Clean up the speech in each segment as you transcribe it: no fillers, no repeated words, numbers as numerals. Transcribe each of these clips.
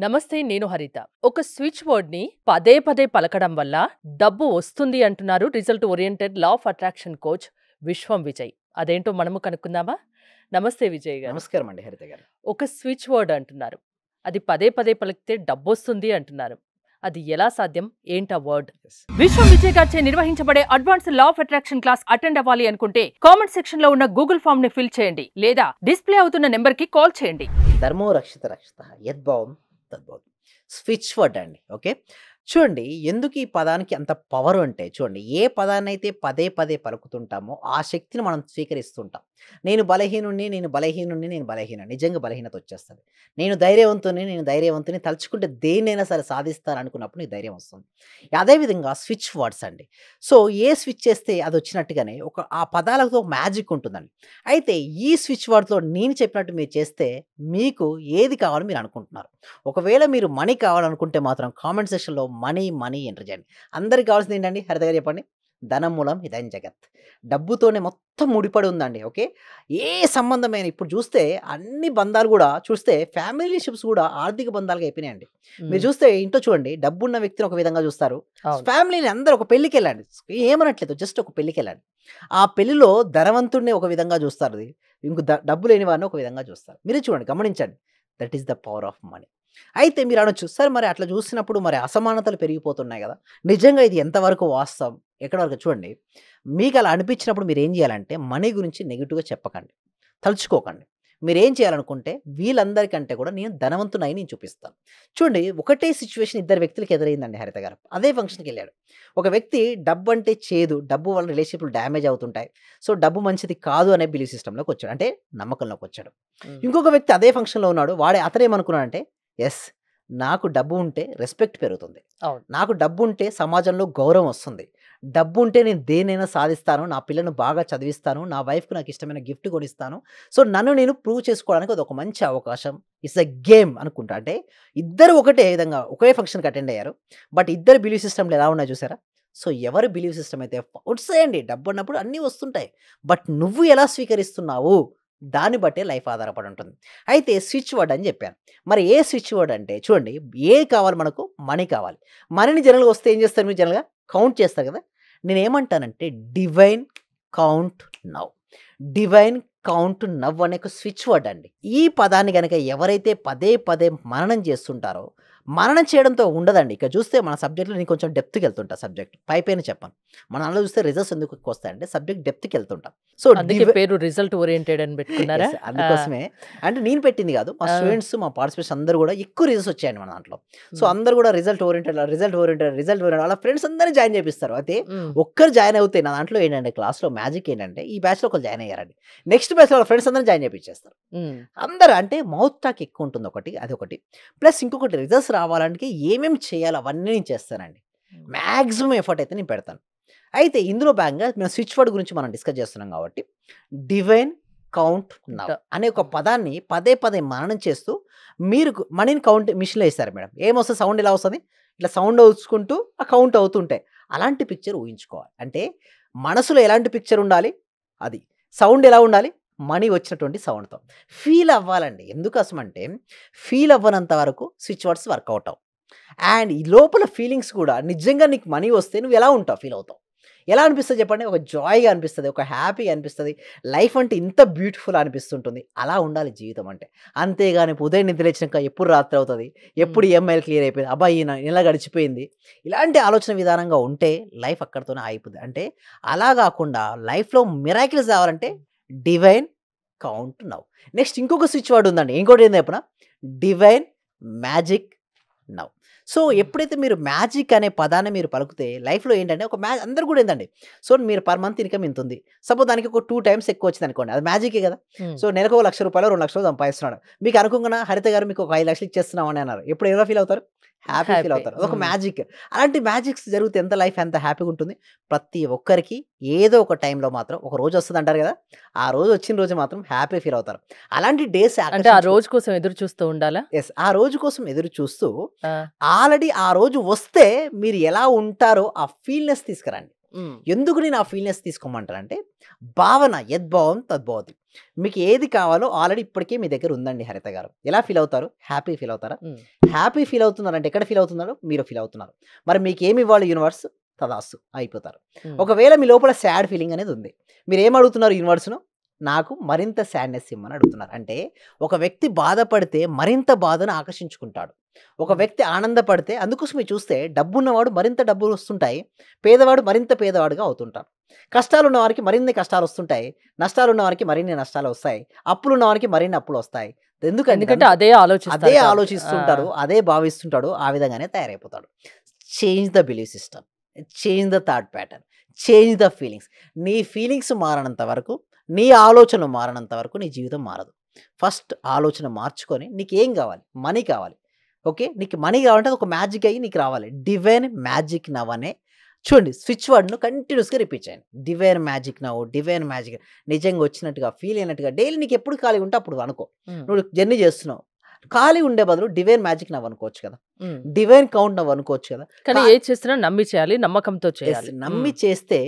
నమస్తే నేను హరిత. ఒక స్విచ్ వర్డ్‌ని పదే పదే పలకడం వల్ల డబ్బు వస్తుంది అంటున్నారు result oriented law of attraction coach విశ్వం విజయ్. అదేంటో మనము కనుక్కుందామా? నమస్తే విజయ్ గారు. నమస్కారం అండి హరిత గారు. ఒక స్విచ్ వర్డ్ అంటున్నారు. అది పదే పదే పలికితే డబ్బొస్తుంది అంటున్నారు. అది ఎలా సాధ్యం? ఏంటా వర్డ్? Yes. విశ్వం విజయ్ గారిచే నిర్వహించబడే advanced law of attraction class attend అవ్వాలి అనుకుంటే కామెంట్ సెక్షన్ లో ఉన్న గూగుల్ ఫామ్ ని ఫిల్ చేయండి లేదా డిస్ప్లే అవుతున్న నెంబర్ కి కాల్ చేయండి. ధర్మో రక్షిత రక్షిత యద్భావం తద్భావం. స్విచ్ వర్డ్ అండి. ఓకే, చూడండి ఎందుకు ఈ పదానికి అంత పవర్ అంటే, చూడండి ఏ పదాన్ని అయితే పదే పదే పలుకుతుంటామో ఆ శక్తిని మనం స్వీకరిస్తుంటాం. నేను బలహీనుణ్ణి, నేను బలహీనుణ్ణి, నేను బలహీన, నిజంగా బలహీనత వచ్చేస్తుంది. నేను ధైర్యవంతుని, నేను ధైర్యవంతుని, తలుచుకుంటే దేన్నైనా సరే సాధిస్తాను అనుకున్నప్పుడు నీకు ధైర్యం వస్తుంది. అదేవిధంగా స్విచ్ వర్డ్స్ అండి. సో ఏ స్విచ్ చేస్తే అది వచ్చినట్టుగానే ఆ పదాలతో మ్యాజిక్ ఉంటుందండి. అయితే ఈ స్విచ్ వర్డ్స్లో నేను చెప్పినట్టు మీరు చేస్తే మీకు ఏది కావాలో మీరు అనుకుంటున్నారు. ఒకవేళ మీరు మనీ కావాలనుకుంటే మాత్రం కామెంట్ సెక్షన్లో మనీ మనీ ఎంటర్ చేయండి. అందరికి కావాల్సింది ఏంటండి హరిత గారు చెప్పండి? ధనం మూలం ఇదం జగత్. డబ్బుతోనే మొత్తం ముడిపడి ఉందండి. ఓకే, ఏ సంబంధమైన ఇప్పుడు చూస్తే అన్ని బంధాలు కూడా చూస్తే ఫ్యామిలీషిప్స్ కూడా ఆర్థిక బంధాలుగా అయిపోయినాయండి. మీరు చూస్తే ఇంట్లో చూడండి, డబ్బున్న వ్యక్తిని ఒక విధంగా చూస్తారు, అవును. ఫ్యామిలీని అందరూ ఒక పెళ్ళికి వెళ్ళండి, ఏమనట్లేదు, జస్ట్ ఒక పెళ్ళికి వెళ్ళండి, ఆ పెళ్లిలో ధనవంతుడిని ఒక విధంగా చూస్తారు, ఇంకో డబ్బు లేని వారిని ఒక విధంగా చూస్తారు. మీరే చూడండి, గమనించండి. That is the power of money. అయితే మీరు అనొచ్చు, సార్ మరి అట్లా చూసినప్పుడు మరి అసమానతలు పెరిగిపోతున్నాయి కదా, నిజంగా ఇది ఎంతవరకు వాస్తవం, ఎక్కడ వరకు? చూడండి, మీకు అలా అనిపించినప్పుడు మీరు ఏం చేయాలంటే మనీ గురించి నెగిటివ్గా చెప్పకండి, తలుచుకోకండి. మీరు ఏం చేయాలనుకుంటే వీళ్ళందరికంటే కూడా నేను ధనవంతునై నేను చూపిస్తాను. చూడండి, ఒకటే సిచ్యువేషన్ ఇద్దరు వ్యక్తులకు ఎదురైందండి హరిత గారు. అదే ఫంక్షన్కి వెళ్ళాడు. ఒక వ్యక్తి డబ్బు అంటే చేదు, డబ్బు వల్ల రిలేషన్షిప్లు డ్యామేజ్ అవుతుంటాయి, సో డబ్బు మంచిది కాదు అనే బిలీఫ్ సిస్టంలోకి వచ్చాడు, అంటే నమ్మకంలోకి వచ్చాడు. ఇంకొక వ్యక్తి అదే ఫంక్షన్లో ఉన్నాడు, అతనేమనుకున్నాడంటే, ఎస్, నాకు డబ్బు ఉంటే రెస్పెక్ట్ పెరుగుతుంది, అవును. నాకు డబ్బు ఉంటే సమాజంలో గౌరవం వస్తుంది, డబ్బు ఉంటే నేను దేనైనా సాధిస్తాను, నా పిల్లను బాగా చదివిస్తాను, నా వైఫ్కి నాకు ఇష్టమైన గిఫ్ట్ కొనిస్తాను, సో నన్ను నేను ప్రూవ్ చేసుకోవడానికి అది ఒక మంచి అవకాశం, ఇట్స్ ఎ గేమ్ అనుకుంటా. అంటే ఇద్దరు ఒకటే విధంగా ఒకే ఫంక్షన్కి అటెండ్ అయ్యారు, బట్ ఇద్దరు బిలీవ్ సిస్టమ్లు ఎలా ఉన్నాయి చూసారా? సో ఎవరు బిలీవ్ సిస్టమ్ అయితే వస్తాయండి, డబ్బు అన్నప్పుడు అన్నీ వస్తుంటాయి, బట్ నువ్వు ఎలా స్వీకరిస్తున్నావు దాన్ని బట్టే లైఫ్ ఆధారపడి ఉంటుంది. అయితే స్విచ్ వర్డ్ అని చెప్పాను. మరి ఏ స్విచ్ వర్డ్ అంటే, చూడండి, ఏ కావాలి మనకు? మనీ కావాలి. మనీని జనరల్గా వస్తే ఏం చేస్తారు మీరు? జనరల్గా కౌంట్ చేస్తారు కదా. నేనేమంటానంటే divine count now. Divine count now అనే ఒక స్విచ్ వర్డ్ అండి. ఈ పదాన్ని కనుక ఎవరైతే పదే పదే మననం చేస్తుంటారో, మననం చేయడంతో ఉండదండి. ఇక్కడ చూస్తే మన సబ్జెక్ట్లో నేను కొంచెం డెప్త్కి వెళ్తుంటా, సబ్జెక్ట్ పైపైన చెప్పను. మన అందులో చూస్తే రిజల్ట్స్ ఎందుకు ఎక్కువ వస్తాయంటే సబ్జెక్ట్ డెప్త్కి వెళ్తుంటాం. సో అందుకే పేరు రిజల్ట్ ఓరియెంటెడ్ అని పెట్టుకున్నారా? అందుకోసమే, అంటే నేను పెట్టింది కాదు, మా స్టూడెంట్స్, మా పార్టిసిపేట్స్ అందరూ కూడా ఎక్కువ రిజల్ట్స్ వచ్చాయండి మన దాంట్లో. సో అందరూ కూడా result oriented, result oriented, result oriented, వాళ్ళ ఫ్రెండ్స్ అందరినీ జాయిన్ చేపిస్తారు. అయితే ఒక్కరు జాయిన్ అవుతే నా దాంట్లో ఏంటంటే, క్లాస్లో మ్యాజిక్ ఏంటంటే, ఈ బ్యాచ్లో ఒకరు జాయిన్ అయ్యారండి, నెక్స్ట్ బ్యాచ్లో వాళ్ళ ఫ్రెండ్స్ అందరినీ జాయిన్ చేపించేస్తారు. అందరూ అంటే మౌత్ టాక్ ఎక్కువ ఉంటుంది ఒకటి, అదొకటి. ప్లస్ ఇంకొకటి, రిజల్ట్స్ రావాలంటే ఏమేమి చేయాలో అవన్నీ నేను చేస్తానండి. మ్యాక్సిమం ఎఫర్ట్ అయితే నేను పెడతాను. అయితే ఇందులో భాగంగా మేము స్విచ్ వర్డ్ గురించి మనం డిస్కస్ చేస్తున్నాం కాబట్టి, డివైన్ కౌంట్ నౌ అనే ఒక పదాన్ని పదే పదే మననం చేస్తూ మీరు మనీని కౌంట్ మిషన్లో వేస్తారు మేడం. ఏమొస్తుంది? సౌండ్ ఎలా వస్తుంది? ఇట్లా సౌండ్ వచ్చుకుంటూ ఆ కౌంట్ అవుతుంటాయి. అలాంటి పిక్చర్ ఊహించుకోవాలి. అంటే మనసులో ఎలాంటి పిక్చర్ ఉండాలి, అది సౌండ్ ఎలా ఉండాలి, మనీ వచ్చినటువంటి సౌండ్తో ఫీల్ అవ్వాలండి. ఎందుకోసం అంటే, ఫీల్ అవ్వనంత వరకు స్విచ్ వర్డ్స్ వర్కౌట్ అవ్వు. అండ్ ఈ లోపల ఫీలింగ్స్ కూడా, నిజంగా నీకు మనీ వస్తే నువ్వు ఎలా ఉంటావు, ఫీల్ అవుతావు, ఎలా అనిపిస్తుంది చెప్పండి? ఒక జాయ్గా అనిపిస్తుంది, ఒక హ్యాపీగా అనిపిస్తుంది, లైఫ్ అంటే ఇంత బ్యూటిఫుల్ అనిపిస్తుంటుంది. అలా ఉండాలి జీవితం అంటే. అంతేగాని ఉదయం నిద్ర లేచినాక ఎప్పుడు రాత్రి అవుతుంది, ఎప్పుడు ఈఎంఐలు క్లియర్ అయిపోయింది, అబ్బాయి నెల గడిచిపోయింది, ఇలాంటి ఆలోచన విధానంగా ఉంటే లైఫ్ అక్కడితోనే అయిపోతుంది. అంటే అలా కాకుండా లైఫ్లో మిరాకిల్స్ కావాలంటే డివైన్ కౌంట్ నౌ. నెక్స్ట్ ఇంకొక స్విచ్ వర్డ్ ఉందండి, ఇంకోటి ఏంది చెప్పనా? Divine magic now. సో ఎప్పుడైతే మీరు మ్యాజిక్ అనే పదాన్ని మీరు పలికితే లైఫ్లో ఏంటంటే, ఒక అందరు కూడా ఏంటండి, సో మీరు పర్ మంత్ ఇన్కమ్ ఇంత ఉంది, సపోజ్ దానికి ఒక 2 times ఎక్కువ వచ్చింది అనుకోండి, అది మ్యాజికే కదా. సో నెలకు 1 లక్ష రూపాయలు 2 లక్షలు సంపాదిస్తున్నాడు, మీకు అనుకోకుండా హరిత గారు మీకు ఒక 5 లక్షలు ఇచ్చేస్తున్నాం అని అన్నారు, ఎప్పుడు ఎలా ఫీల్ అవుతారు? హ్యాపీ ఫీల్ అవుతారు. అదొక మ్యాజిక్. అలాంటి మ్యాజిక్స్ జరిగితే ఎంత లైఫ్ ఎంత హ్యాపీగా ఉంటుంది. ప్రతి ఒక్కరికి ఏదో ఒక టైంలో మాత్రం ఒక రోజు వస్తుంది అంటారు కదా, ఆ రోజు వచ్చిన రోజు మాత్రం హ్యాపీ ఫీల్ అవుతారు. అలాంటి డేస్ అంటే ఆ రోజు కోసం ఎదురు చూస్తూ ఉండాలా? ఎస్, ఆ రోజు కోసం ఎదురు చూస్తూ ఆల్రెడీ ఆ రోజు వస్తే మీరు ఎలా ఉంటారో ఆ ఫీల్నెస్ తీసుకురండి. ఎందుకు నేను ఆ ఫీల్నెస్ తీసుకోమంటానంటే, భావన యద్భావం తద్భవతి. మీకు ఏది కావాలో ఆల్రెడీ ఇప్పటికే మీ దగ్గర ఉందండి హరిత గారు. ఎలా ఫీల్ అవుతారు? హ్యాపీ ఫీల్ అవుతారా? హ్యాపీ ఫీల్ అవుతున్నారంటే ఎక్కడ ఫీల్ అవుతున్నారో మీరు ఫీల్ అవుతున్నారు. మరి మీకు ఏమి ఇవ్వాలి యూనివర్స్? తదాస్తు అయిపోతారు. ఒకవేళ మీ లోపల సాడ్ ఫీలింగ్ అనేది ఉంది, మీరు ఏం అడుగుతున్నారు యూనివర్స్ను? నాకు మరింత సాడ్నెస్ ఇమ్మని అడుగుతున్నారు. అంటే ఒక వ్యక్తి బాధపడితే మరింత బాధను ఆకర్షించుకుంటాడు, ఒక వ్యక్తి ఆనందపడితే, అందుకోసమే చూస్తే డబ్బున్నవాడు మరింత డబ్బులు వస్తుంటాయి, పేదవాడు మరింత పేదవాడుగా అవుతుంటాడు. కష్టాలు ఉన్న వారికి మరిన్ని కష్టాలు వస్తుంటాయి, నష్టాలు ఉన్న వారికి మరిన్ని నష్టాలు వస్తాయి, అప్పులు ఉన్న వారికి మరిన్ని అప్పులు వస్తాయి. ఎందుకంటే అదే ఆలోచిస్తుంటారు, అదే భావిస్తుంటాడు, ఆ విధంగానే తయారైపోతాడు. Change the believe system, change the thought pattern, change the feelings. నీ ఫీలింగ్స్ మారనంత వరకు, నీ ఆలోచనలు మారనంత వరకు నీ జీవితం మారదు. ఫస్ట్ ఆలోచన మార్చుకొని, నీకేం కావాలి? మనీ కావాలి. ఓకే, నీకు మనీ కావాలంటే ఒక మ్యాజిక్ అయ్యి నీకు రావాలి. డివైన్ మ్యాజిక్ నవ్ అనే చూడండి స్విచ్ వర్డ్ను కంటిన్యూస్గా రిపీట్ చేయండి. Divine magic now, divine magic. నిజంగా వచ్చినట్టుగా ఫీల్ అయినట్టుగా డైలీ నీకు ఎప్పుడు ఖాళీ ఉంటే అప్పుడు అనుకో. నువ్వు జర్నీ చేస్తున్నావు, ఖాళీ ఉండే బదులు డివైన్ మ్యాజిక్ నవ్వు అనుకోవచ్చు కదా, డివైన్ కౌంట్ నవ్వు అనుకోవచ్చు కదా. కానీ ఏది చేసినా నమ్మి చేయాలి, నమ్మకంతో చేయాలి. నమ్మి చేస్తే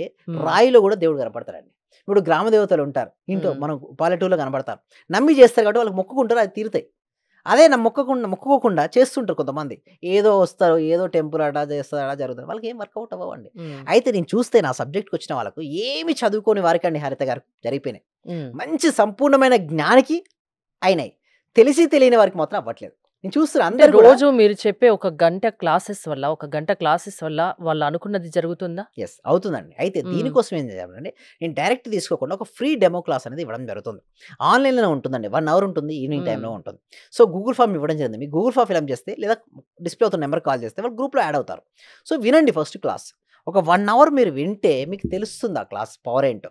రాయిలో కూడా దేవుడు కనపడతారండి. ఇప్పుడు గ్రామ దేవతలు ఉంటారు ఇంట్లో, మనం పల్లెటూరులో కనబడతారు. నమ్మి చేస్తారు కాబట్టి వాళ్ళకి మొక్కుకుంటారు, అది తీరుతాయి. అదే మొక్కుకోకుండా చేస్తుంటారు కొంతమంది, ఏదో వస్తారు, ఏదో టెంపుల్ అలా చేస్తారు, అలా జరుగుతారు, వాళ్ళకి ఏం వర్కౌట్ అవ్వండి. అయితే నేను చూస్తే నా సబ్జెక్ట్కి వచ్చిన వాళ్ళకు ఏమి చదువుకోని వారికండి హరిత గారు జరిగిపోయినాయి. మంచి సంపూర్ణమైన జ్ఞానికి అయినాయి, తెలిసి తెలియని వారికి మాత్రం అవ్వట్లేదు. నేను చూస్తున్నా అందరూ రోజు మీరు చెప్పే ఒక గంట క్లాసెస్ వల్ల వాళ్ళు అనుకున్నది జరుగుతుందా? ఎస్ అవుతుందండి. అయితే దీనికోసం ఏం చేయాలంటే, నేను డైరెక్ట్ తీసుకోకుండా ఒక ఫ్రీ డెమో క్లాస్ అనేది ఇవ్వడం జరుగుతుంది. ఆన్లైన్లోనే ఉంటుందండి, 1 అవర్ ఉంటుంది, ఈవినింగ్ టైంలో ఉంటుంది. సో గూగుల్ ఫామ్ ఇవ్వడం జరిగింది. మీకు గూగుల్ ఫామ్ ఫిల్అప్ చేస్తే లేదా డిస్ప్లే అవుతున్న నెంబర్ కాల్ చేస్తే వాళ్ళు గ్రూప్లో యాడ్ అవుతారు. సో వినండి ఫస్ట్ క్లాస్, ఒక 1 అవర్ మీరు వింటే మీకు తెలుస్తుంది ఆ క్లాస్ పవర్ ఏంటో.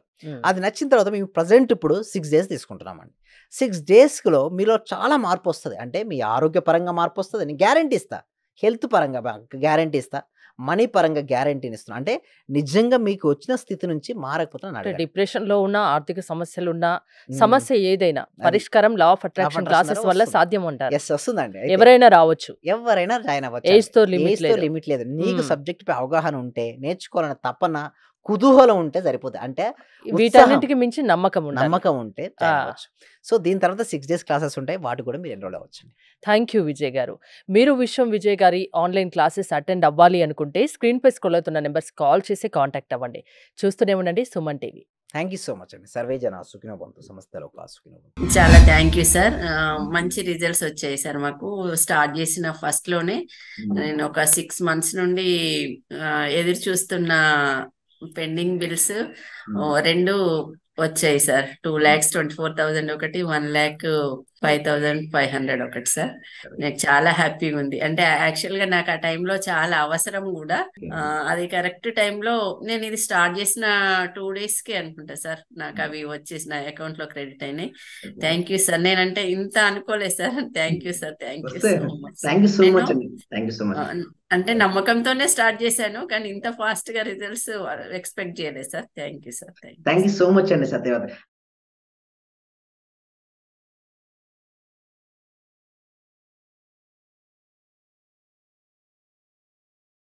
అది నచ్చిన తర్వాత మేము ప్రజెంట్ ఇప్పుడు 6 డేస్ తీసుకుంటున్నామండి. 6 డేస్లో మీలో చాలా మార్పు వస్తుంది. అంటే మీ ఆరోగ్యపరంగా మార్పు వస్తుంది, నేను గ్యారంటీ ఇస్తా. హెల్త్ పరంగా గ్యారంటీ ఇస్తా, మనీ పరంగా గ్యారంటీని ఇస్తున్నా. అంటే నిజంగా మీకు వచ్చిన స్థితి నుంచి మారకపోతే డిప్రెషన్లో ఉన్న, ఆర్థిక సమస్యలు ఉన్న, సమస్య ఏదైనా పరిష్కారం లా ఆఫ్ అట్రాక్షన్ క్లాసెస్ వల్ల సాధ్యం అంటారు. ఎస్ వస్తుందండి. ఎవరైనా రావచ్చు, ఎవరైనా జాయిన్ అవ్వచ్చు, ఏజ్ తో లిమిట్ లేదు. నీకు సబ్జెక్ట్ పై అవగాహన ఉంటే, నేర్చుకోవాలన్న తపన, కుతూహలం ఉంటే సరిపోతుంది. అంటే వీటన్నిటికి మించి నమ్మకం ఉంటే సో దీని తర్వాత 6 డేస్ క్లాసెస్ ఉంటాయి, వాటి కూడా మీరు ఎన్రోల్ అవ్వచ్చు. థ్యాంక్ యూ విజయ్ గారు. మీరు విశ్వం విజయ్ గారి ఆన్లైన్ క్లాసెస్ అటెండ్ అవ్వాలి అనుకుంటే స్క్రీన్ పై స్క్రోల్ అవుతున్న నెంబర్స్ కాల్ చేసి కాంటాక్ట్ అవ్వండి. చూస్తూనే ఉండండి Suman TV. Thank you so much అండి. సర్వే జన సుఖినో భవంతు, సమస్తలో సుఖినో భవంతు. చాలా థ్యాంక్ యూ సార్. మంచి రిజల్ట్స్ వచ్చాయి సార్. మాకు స్టార్ట్ చేసిన ఫస్ట్ లోనే నేను ఒక 6 months నుండి ఎదురు చూస్తున్న పెండింగ్ బిల్స్ 2 వచ్చాయి సార్. 2,24,000 ఒకటి, 1,05,500 ఒకటి సార్. నాకు చాలా హ్యాపీగా ఉంది. అంటే యాక్చువల్ గా నాకు ఆ టైంలో చాలా అవసరం కూడా. అది కరెక్ట్ టైంలో నేను ఇది స్టార్ట్ చేసిన 2 days కి అనుకుంటా సార్ నాకు అవి వచ్చేసి నా అకౌంట్ లో క్రెడిట్ అయినాయి. Thank you sir. నేనంటే ఇంత అనుకోలేదు sir. Thank you sir. Thank you so much. అంటే నమ్మకంతోనే స్టార్ట్ చేశాను, కానీ ఇంత ఫాస్ట్ గా రిజల్ట్స్ ఎక్స్పెక్ట్ చేయలేదు sir. Thank you sir. Thank you so much అండి సత్యవతి.